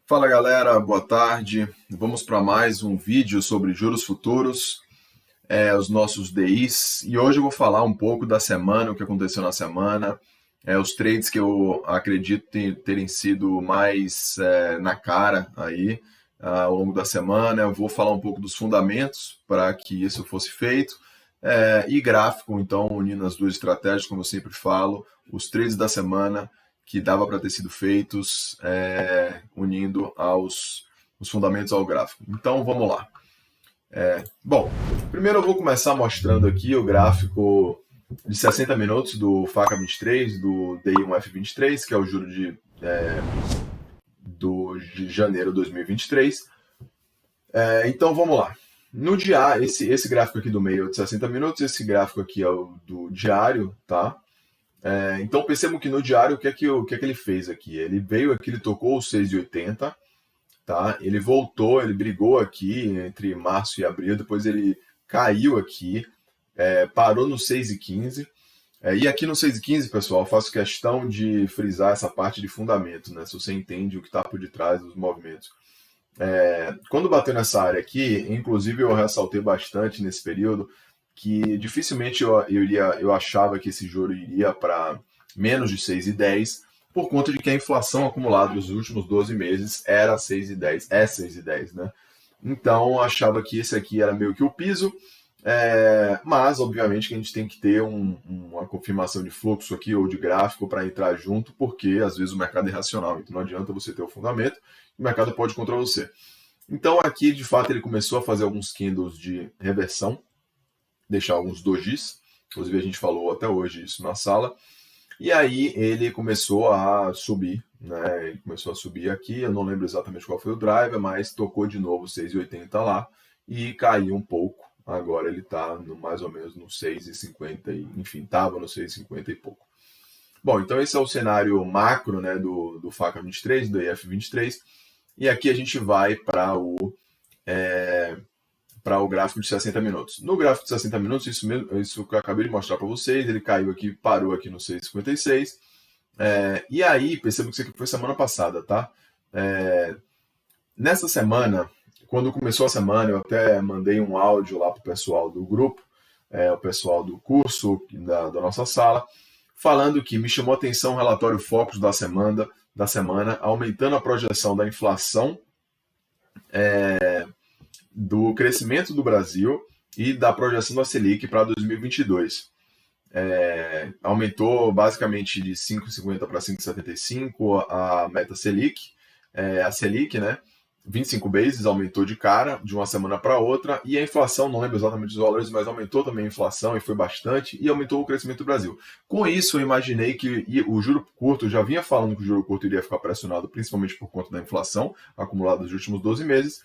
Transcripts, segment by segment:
Fala galera, boa tarde. Vamos para mais um vídeo sobre juros futuros, os nossos DIs. E hoje eu vou falar um pouco da semana, o que aconteceu na semana, os trades que eu acredito terem sido mais na cara aí ao longo da semana. Eu vou falar um pouco dos fundamentos para que isso fosse feito. E gráfico, então, unindo as duas estratégias, como eu sempre falo, os trades da semana que dava para ter sido feitos unindo os fundamentos ao gráfico. Então, vamos lá. Bom, primeiro eu vou começar mostrando aqui o gráfico de 60 minutos do FACA 23, do DI1F23, que é o juro de janeiro de 2023. Então, vamos lá. No dia, esse gráfico aqui do meio é de 60 minutos, esse gráfico aqui é o do diário, tá? Então percebam que no diário o que é que ele fez aqui? Ele veio aqui, ele tocou os 6,80, tá? Ele voltou, ele brigou aqui entre março e abril, depois ele caiu aqui, parou no 6,15. E aqui no 6,15, pessoal, eu faço questão de frisar essa parte de fundamento, né? Se você entende o que está por detrás dos movimentos. Quando bateu nessa área aqui, inclusive eu ressaltei bastante nesse período, que dificilmente eu achava que esse juro iria para menos de 6,10 por conta de que a inflação acumulada nos últimos 12 meses era 6,10, é 6,10, né? Então, eu achava que esse aqui era meio que o piso, mas, obviamente, que a gente tem que ter uma confirmação de fluxo aqui ou de gráfico para entrar junto, porque, às vezes, o mercado é irracional, então não adianta você ter o fundamento, o mercado pode ir contra você. Então, aqui, de fato, ele começou a fazer alguns candles de reversão, deixar alguns dojis, inclusive a gente falou até hoje isso na sala, e aí ele começou a subir, né? Ele começou a subir aqui, eu não lembro exatamente qual foi o driver, mas tocou de novo 6,80 lá e caiu um pouco. Agora ele está mais ou menos no 6,50, enfim, estava no 6,50 e pouco. Bom, então esse é o cenário macro, né, do FACA 23, do EF 23, e aqui a gente vai para o gráfico de 60 minutos. No gráfico de 60 minutos, isso que eu acabei de mostrar para vocês, ele caiu aqui, parou aqui no 6,56. E aí, perceba que isso aqui foi semana passada, tá? Nessa semana, quando começou a semana, eu até mandei um áudio lá para o pessoal do grupo, o pessoal do curso da nossa sala, falando que me chamou a atenção o relatório Focus da semana, aumentando a projeção da inflação, do crescimento do Brasil e da projeção da Selic para 2022. Aumentou basicamente de 5,50 para 5,75 a meta Selic, a Selic, né? 25 bases, aumentou de cara, de uma semana para outra, e a inflação, não lembro exatamente os valores, mas aumentou também a inflação, e foi bastante, e aumentou o crescimento do Brasil. Com isso, eu imaginei que o juro curto, já vinha falando que o juro curto iria ficar pressionado, principalmente por conta da inflação acumulada nos últimos 12 meses,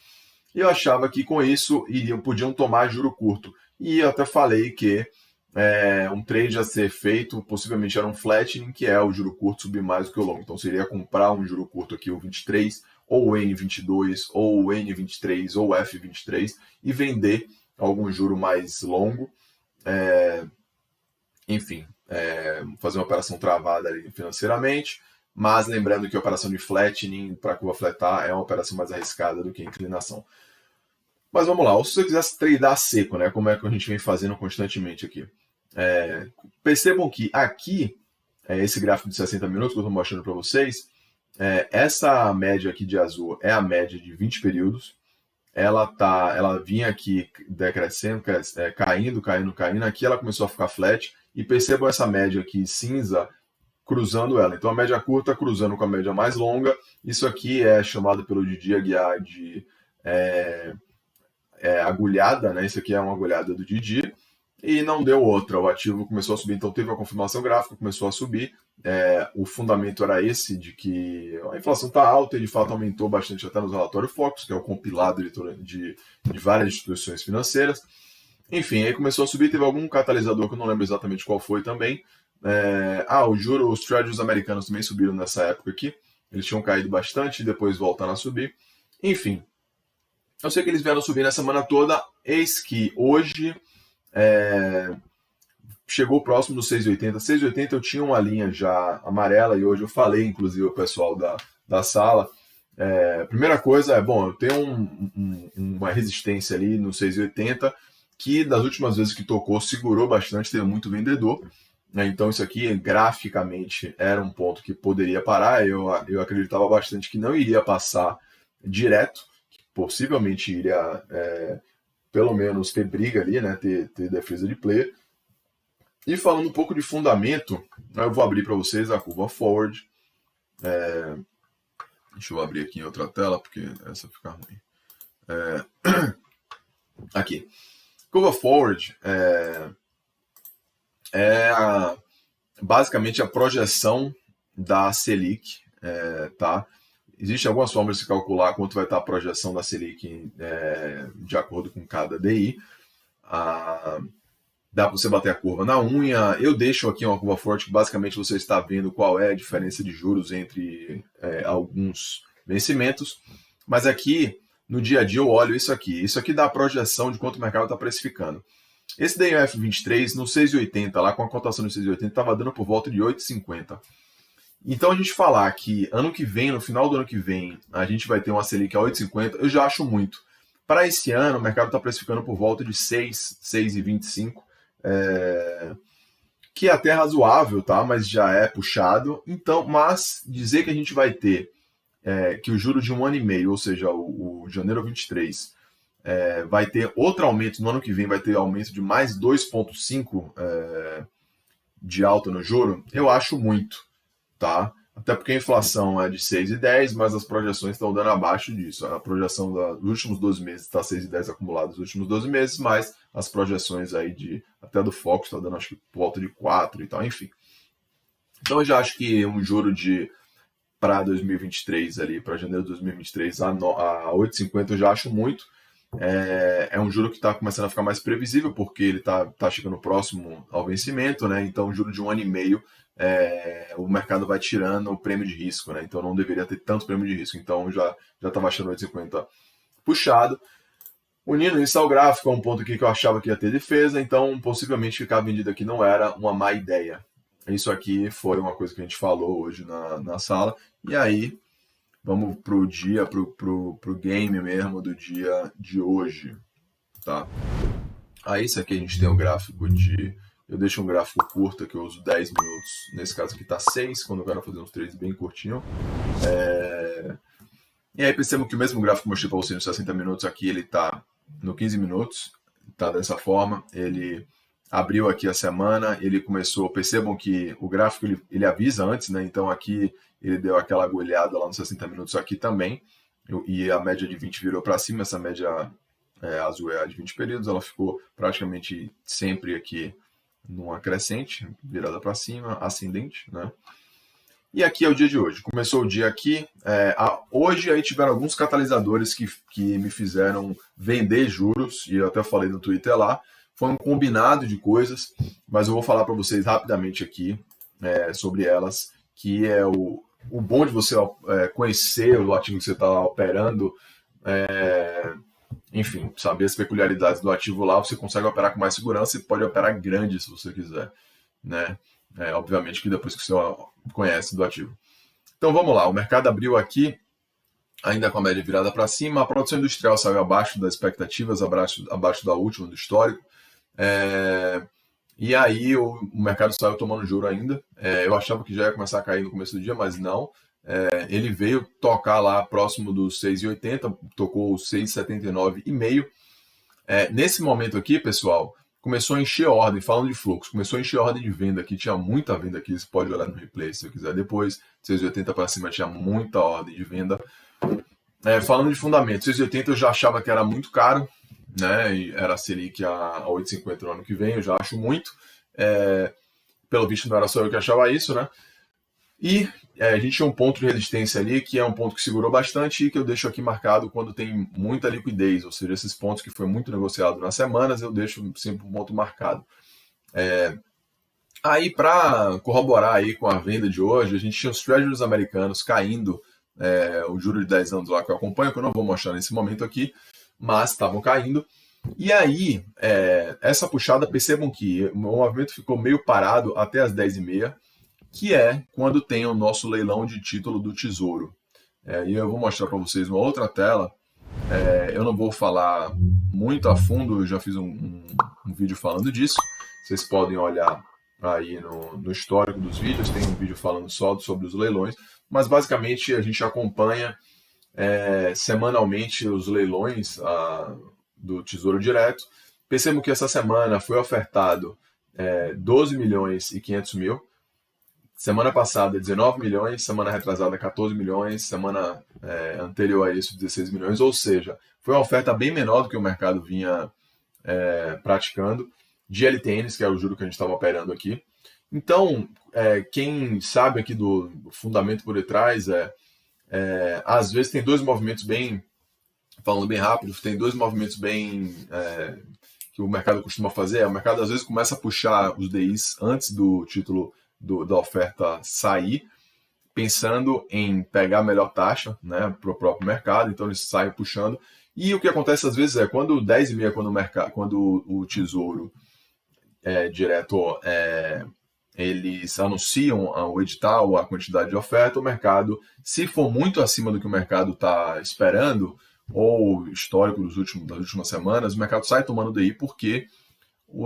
e eu achava que com isso podiam tomar juro curto. E eu até falei que um trade a ser feito possivelmente era um flattening, que é o juro curto subir mais do que o longo. Então seria comprar um juro curto aqui, o 23, ou o N22, ou o N23, ou o F23, e vender algum juro mais longo. Enfim, fazer uma operação travada ali financeiramente. Mas lembrando que a operação de flattening, para curva fletar, é uma operação mais arriscada do que a inclinação. Mas vamos lá, ou se você quisesse tradear seco, né, como é que a gente vem fazendo constantemente aqui. Percebam que aqui, esse gráfico de 60 minutos que eu estou mostrando para vocês, essa média aqui de azul é a média de 20 períodos. Ela vinha aqui decrescendo, caindo. Aqui ela começou a ficar flat. E percebam essa média aqui cinza cruzando ela. Então a média curta cruzando com a média mais longa. Isso aqui é chamado pelo Didi Aguiar de agulhada, né? Isso aqui é uma agulhada do Didi. E não deu outra. O ativo começou a subir. Então teve a confirmação gráfica, começou a subir. O fundamento era esse, de que a inflação está alta e de fato aumentou bastante até nos relatórios Focus, que é o compilado de várias instituições financeiras. Enfim, aí começou a subir, teve algum catalisador que eu não lembro exatamente qual foi também. Os treasuries americanos também subiram nessa época aqui. Eles tinham caído bastante e depois voltaram a subir. Enfim, eu sei que eles vieram subir na semana toda. Eis que hoje chegou próximo do 6,80. 6,80 eu tinha uma linha já amarela e hoje eu falei, inclusive, o pessoal da sala, Primeira coisa bom, eu tenho uma resistência ali no 6,80 que das últimas vezes que tocou segurou bastante, teve muito vendedor, né? Então isso aqui graficamente era um ponto que poderia parar, eu acreditava bastante que não iria passar direto, que possivelmente iria pelo menos ter briga ali, né? ter defesa de player. E falando um pouco de fundamento, eu vou abrir para vocês a curva forward. Deixa eu abrir aqui em outra tela, porque essa fica ruim. Aqui. Curva forward basicamente a projeção da Selic, tá? Existem algumas formas de se calcular quanto vai estar a projeção da Selic de acordo com cada DI. Dá para você bater a curva na unha. Eu deixo aqui uma curva forte que basicamente você está vendo qual é a diferença de juros entre alguns vencimentos. Mas aqui, no dia a dia, eu olho isso aqui. Isso aqui dá a projeção de quanto o mercado está precificando. Esse DIF23 no 6,80, lá com a cotação de 6,80, estava dando por volta de 8,50. Então a gente falar que ano que vem, no final do ano que vem, a gente vai ter uma Selic a 8,50, eu já acho muito. Para esse ano, o mercado está precificando por volta de 6,25. Que é até razoável, tá? Mas já é puxado. Então, mas dizer que a gente vai ter que o juro de 1 ano e meio, ou seja, o janeiro 23, vai ter outro aumento no ano que vem, vai ter aumento de mais 2,5 de alta no juro, eu acho muito, tá? Até porque a inflação é de 6,10, mas as projeções estão dando abaixo disso. A projeção dos últimos 12 meses está 6,10 acumulado nos últimos 12 meses, mas as projeções aí até do Focus está dando acho que por volta de 4 e tal, enfim. Então eu já acho que um juro para 2023 ali, para janeiro de 2023 a 8,50 eu já acho muito. É um juro que está começando a ficar mais previsível, porque ele está chegando próximo ao vencimento, né? Então, um juro de 1 ano e meio, o mercado vai tirando o prêmio de risco, né? Então, não deveria ter tanto prêmio de risco. Então, já estava achando 8,50 puxado. Unindo isso ao gráfico, é um ponto aqui que eu achava que ia ter defesa, então, possivelmente, ficar vendido aqui não era uma má ideia. Isso aqui foi uma coisa que a gente falou hoje na sala. E aí, vamos pro game mesmo do dia de hoje, tá? Aí, isso aqui a gente tem o gráfico eu deixo um gráfico curto, que eu uso 10 minutos. Nesse caso aqui tá 6, quando eu quero fazer uns trades bem curtinho. E aí percebam que o mesmo gráfico que eu mostrei para vocês nos 60 minutos aqui, ele tá no 15 minutos, tá dessa forma. Ele abriu aqui a semana, ele começou, percebam que o gráfico ele avisa antes, né? Então aqui ele deu aquela agulhada lá nos 60 minutos aqui também, e a média de 20 virou para cima, essa média azul é a de 20 períodos, ela ficou praticamente sempre aqui numa crescente, virada para cima, ascendente, né? E aqui é o dia de hoje. Começou o dia aqui. Hoje aí tiveram alguns catalisadores que me fizeram vender juros, e eu até falei no Twitter lá. Foi um combinado de coisas, mas eu vou falar para vocês rapidamente aqui sobre elas, que é o bom de você conhecer o ativo que você está operando, enfim, saber as peculiaridades do ativo lá, você consegue operar com mais segurança e pode operar grande se você quiser, né? Obviamente que depois que você conhece do ativo. Então vamos lá, o mercado abriu aqui, ainda com a média virada para cima, a produção industrial saiu abaixo das expectativas, abaixo da última, do histórico, e aí o mercado saiu tomando juro ainda. Eu achava que já ia começar a cair no começo do dia, mas não. Ele veio tocar lá próximo dos 6,80, tocou 6,79,5. Nesse momento aqui, pessoal, começou a encher ordem, falando de fluxo, começou a encher ordem de venda aqui, tinha muita venda aqui, você pode olhar no replay se você quiser depois, 6,80 para cima tinha muita ordem de venda. Falando de fundamento, 6,80 eu já achava que era muito caro, né? E era a Selic a 8,50 no ano que vem, eu já acho muito. Pelo visto não era só eu que achava isso, né? E a gente tinha um ponto de resistência ali, que é um ponto que segurou bastante e que eu deixo aqui marcado quando tem muita liquidez, ou seja, esses pontos que foi muito negociado nas semanas, eu deixo sempre um ponto marcado. Aí, para corroborar aí com a venda de hoje, a gente tinha os treasuries americanos caindo, o juro de 10 anos lá que eu acompanho, que eu não vou mostrar nesse momento aqui, mas estavam caindo. E aí, essa puxada, percebam que o movimento ficou meio parado até as 10h30, que é quando tem o nosso leilão de título do Tesouro. E eu vou mostrar para vocês uma outra tela. Eu não vou falar muito a fundo, eu já fiz um vídeo falando disso. Vocês podem olhar aí no histórico dos vídeos, tem um vídeo falando só sobre os leilões, mas basicamente a gente acompanha semanalmente os leilões do Tesouro Direto. Percebo que essa semana foi ofertado 12 milhões e 500 mil, semana passada 19 milhões, semana retrasada 14 milhões, semana anterior a isso 16 milhões, ou seja, foi uma oferta bem menor do que o mercado vinha praticando, de LTNs, que é o juro que a gente estava operando aqui. Então, quem sabe aqui do fundamento por detrás às vezes tem dois movimentos falando bem rápido, tem dois movimentos que o mercado costuma fazer. O mercado às vezes começa a puxar os DIs antes do título da oferta sair, pensando em pegar a melhor taxa, né, para o próprio mercado, então eles saem puxando. E o que acontece às vezes quando 10h30, quando o Tesouro Direto eles anunciam o edital, a quantidade de oferta, o mercado, se for muito acima do que o mercado está esperando, ou histórico das últimas semanas, o mercado sai tomando DI porque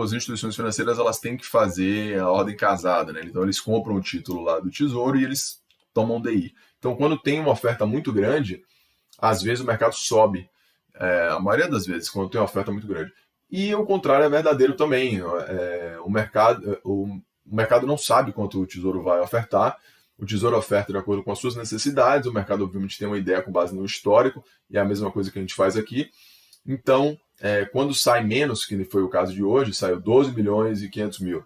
as instituições financeiras elas têm que fazer a ordem casada, né? Então eles compram o título lá do Tesouro e eles tomam DI. Então quando tem uma oferta muito grande, às vezes o mercado sobe, a maioria das vezes, quando tem uma oferta muito grande. E o contrário é verdadeiro também. O mercado não sabe quanto o Tesouro vai ofertar. O Tesouro oferta de acordo com as suas necessidades. O mercado, obviamente, tem uma ideia com base no histórico. E é a mesma coisa que a gente faz aqui. Então, quando sai menos, que foi o caso de hoje, saiu 12 milhões e 500 mil.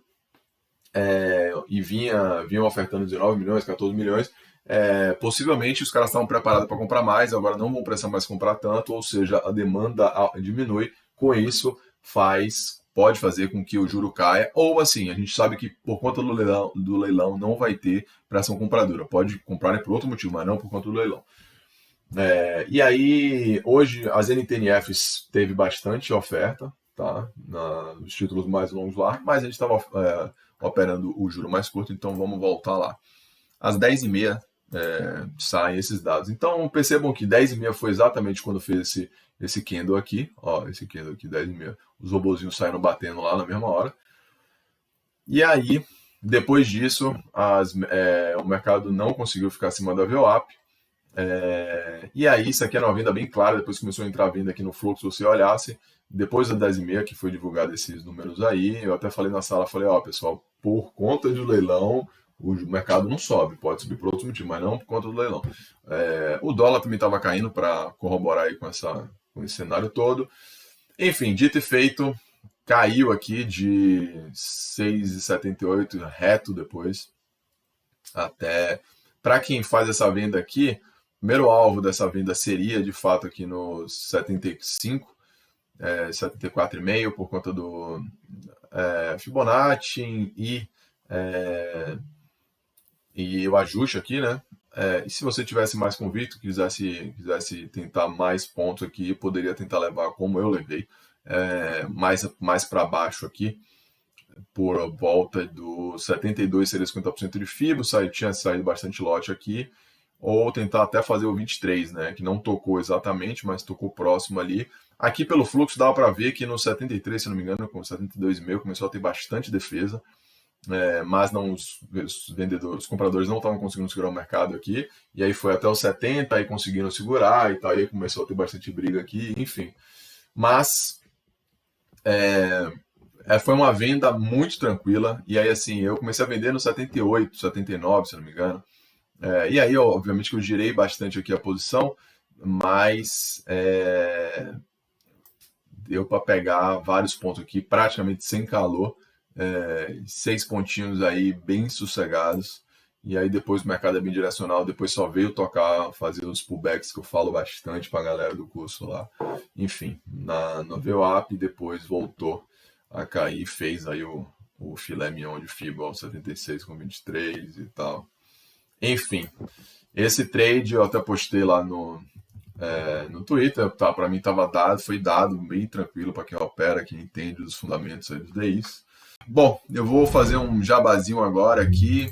E vinham ofertando 19 milhões, 14 milhões. Possivelmente os caras estavam preparados para comprar mais, agora não vão precisar mais comprar tanto. Ou seja, a demanda diminui. Com isso, pode fazer com que o juro caia, ou assim, a gente sabe que por conta do leilão não vai ter pressão compradora. Pode comprar por outro motivo, mas não por conta do leilão. E aí, hoje, as NTNFs teve bastante oferta, tá? Nos títulos mais longos lá, mas a gente estava operando o juro mais curto, então vamos voltar lá. Às 10h30 saem esses dados. Então, percebam que 10h30 foi exatamente quando fez esse candle aqui, ó, esse candle aqui, 10h30, os robozinhos saíram batendo lá na mesma hora. E aí, depois disso, o mercado não conseguiu ficar acima da VWAP. E aí, isso aqui era uma venda bem clara, depois começou a entrar a venda aqui no fluxo, se você olhasse, depois das 10h30 que foi divulgado esses números aí, eu até falei na sala, ó, pessoal, por conta do leilão, o mercado não sobe, pode subir por outros motivos, mas não por conta do leilão. O dólar também estava caindo para corroborar aí com esse cenário todo. Enfim, dito e feito, caiu aqui de 6,78 reto depois até. Para quem faz essa venda aqui, o primeiro alvo dessa venda seria de fato aqui no 75, 74,5 por conta do Fibonacci e o ajuste aqui, né? E se você tivesse mais convicto, quisesse tentar mais pontos aqui, poderia tentar levar como eu levei, mais para baixo aqui, por volta do 72 seria 50% de FIBO, tinha saído bastante lote aqui, ou tentar até fazer o 23, né? Que não tocou exatamente, mas tocou próximo ali. Aqui pelo fluxo dava para ver que no 73, se não me engano, com 72,5 começou a ter bastante defesa. Mas não, os compradores não estavam conseguindo segurar o mercado aqui, e aí foi até os 70, aí conseguiram segurar e tal, aí começou a ter bastante briga aqui, enfim. Mas foi uma venda muito tranquila, e aí assim, eu comecei a vender no 78, 79, se não me engano, e aí obviamente que eu girei bastante aqui a posição, mas deu para pegar vários pontos aqui, praticamente sem calor, 6 pontinhos aí bem sossegados, e aí depois o mercado é bem direcional, depois só veio tocar, fazer os pullbacks que eu falo bastante para a galera do curso lá, enfim, no VWAP, depois voltou a cair, fez aí o filé mignon de FIBO ao 76,23 e tal, enfim, esse trade eu até postei lá no Twitter, tá, para mim foi dado bem tranquilo para quem opera, quem entende os fundamentos aí dos DIs. Bom, eu vou fazer um jabazinho agora aqui.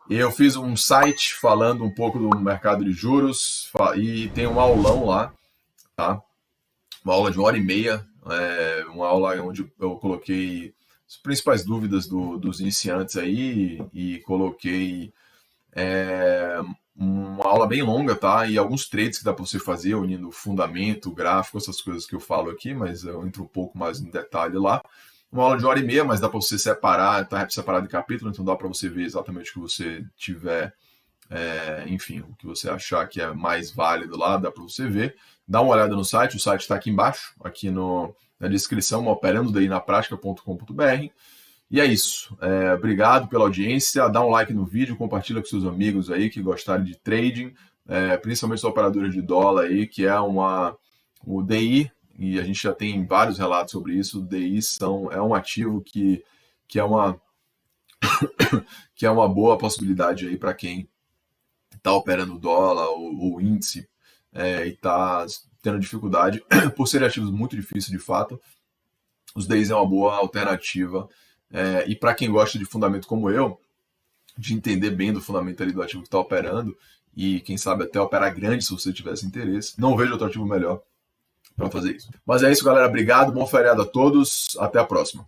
Eu fiz um site falando um pouco do mercado de juros e tem um aulão lá, tá? Uma aula de 1h30, uma aula onde eu coloquei as principais dúvidas dos iniciantes aí e coloquei uma aula bem longa, tá? E alguns trades que dá para você fazer, unindo fundamento, gráfico, essas coisas que eu falo aqui, mas eu entro um pouco mais em detalhe lá. Uma aula de 1h30, mas dá para você separar, tá separado em capítulo, então dá para você ver exatamente o que você tiver, enfim, o que você achar que é mais válido lá, dá para você ver. Dá uma olhada no site, o site está aqui embaixo, aqui na descrição, operandodainaprática.com.br. E é isso. Obrigado pela audiência. Dá um like no vídeo, compartilha com seus amigos aí que gostarem de trading, principalmente os operadores de dólar aí, que é o DI, e a gente já tem vários relatos sobre isso. O DI é um ativo que é uma que é uma boa possibilidade aí para quem está operando dólar ou índice e está tendo dificuldade por serem ativos muito difíceis de fato. Os DIs é uma boa alternativa. E para quem gosta de fundamento como eu, de entender bem do fundamento ali do ativo que está operando, e quem sabe até operar grande se você tivesse interesse, não vejo outro ativo melhor para fazer isso. Mas é isso, galera. Obrigado, bom feriado a todos. Até a próxima.